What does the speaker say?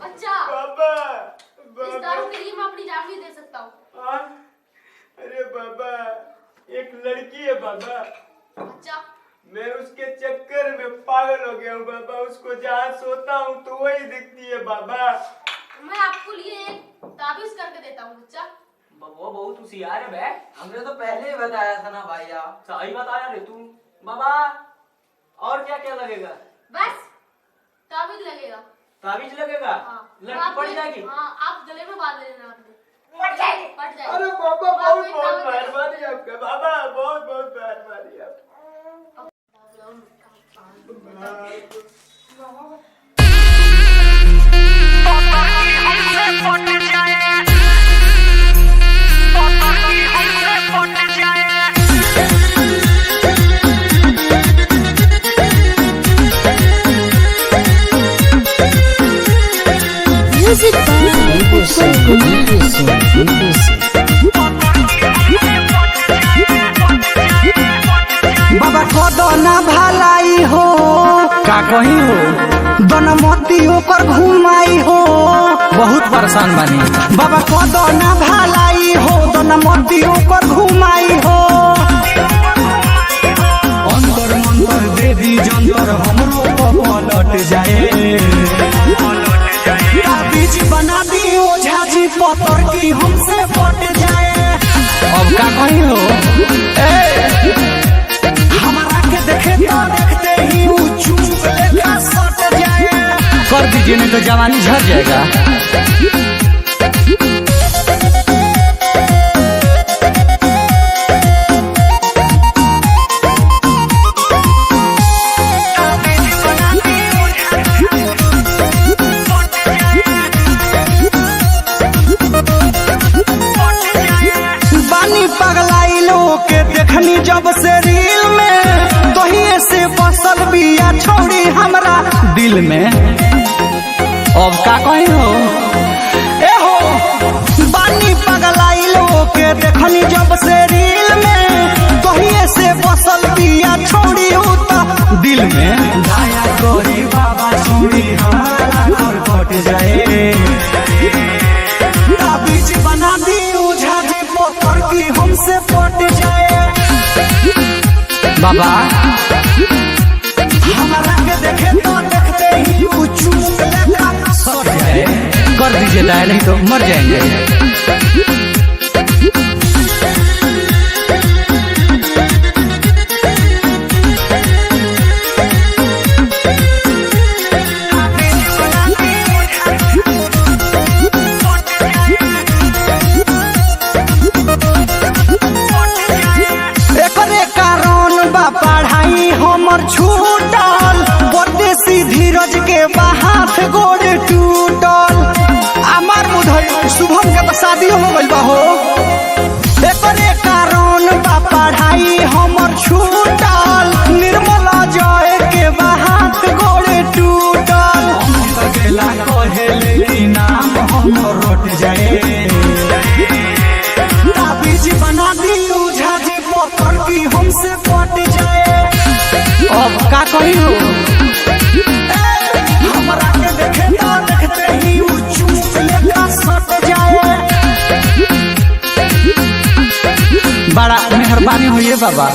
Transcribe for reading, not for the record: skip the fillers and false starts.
अच्छा बाबा, इस दारू के लिए मैं अपनी जान भी दे सकता हूँ। अरे बाबा, एक लड़की है बाबा। अच्छा मैं उसके चक्कर में पागल हो गया हूँ बाबा। उसको जहाँ सोता हूँ तो वही दिखती है बाबा। मैं आपको लिए एक ताबीज करके देता हूँ बच्चा। वो बहुत होशियार है बे। हमने तो पहले ही बताया था ना भैया। सही बताया रे तू। बाबा और क्या क्या लगेगा? बस ताबीज लगेगा। ताबीज लगेगा? हाँ लड़की पड़ जाएगी? हाँ आप गले में बांध लेना अपने। पड़ जाएगी। पड़ जाएगी। अरे बाबा, बहुत बहुत मेहरबानी आपका बाबा, बहुत बहुत मेहरबानी आपका। Music बाबा कदो ना भलाई हो का कही हो, दोनमती ऊपर घुमाई हो। बहुत परेशान बानी। बाबा कदो ना भलाई हो, दोनमती ऊपर घुमाई हो। अंतर मंतर देवी जंतर हमरो पलट जाए। ताबीज बना दी ओझा जी पतर की हमसे पट जाए। अब का कही हो, हमारा के देखे तो देखते ही वो चूक लेकर सट जाए। कर दीजिए नहीं तो जवानी झड़ जाएगा। पगलाई लोग के देखनी जब से रील में, तोहिए से बसल बिया छोड़ी हमरा दिल में। अब का कही हो, ए हो बानी पगलाई लोग के देखनी जब से रील में, तोहिए से बसल बिया छोड़ी उता दिल में। दया करी बाबा छोड़ी हमारा घर कट जाए। ताबीज बना दी ओझा जी पत्थर की हमसे पट जाए। बाबा हमारा के देखे तो देखते ही वो चूक लेकर सट जाए। कर दीजिए दया नहीं तो मर जाएंगे। पढ़ाई हमर छूटल, परदेसी धीरज के हाथ गोड़ टूटल। अमर मुधई शुभम के शादी हो गइल बा हो। एकरे कारण बा पढ़ाई हमर छूटल, निर्मला जय के हाथ गोड़ टूटल। अकेला कहेले कि नाम हमर रोट जाए। ताबीज बना दी ओझा जी पत्थर की हमसे पट जाए। अब का कही हो, हमरा के देखे तो देखते ही वो चूक लेकर सट जाए। बड़ा मेहरबानी हुई है बाबा।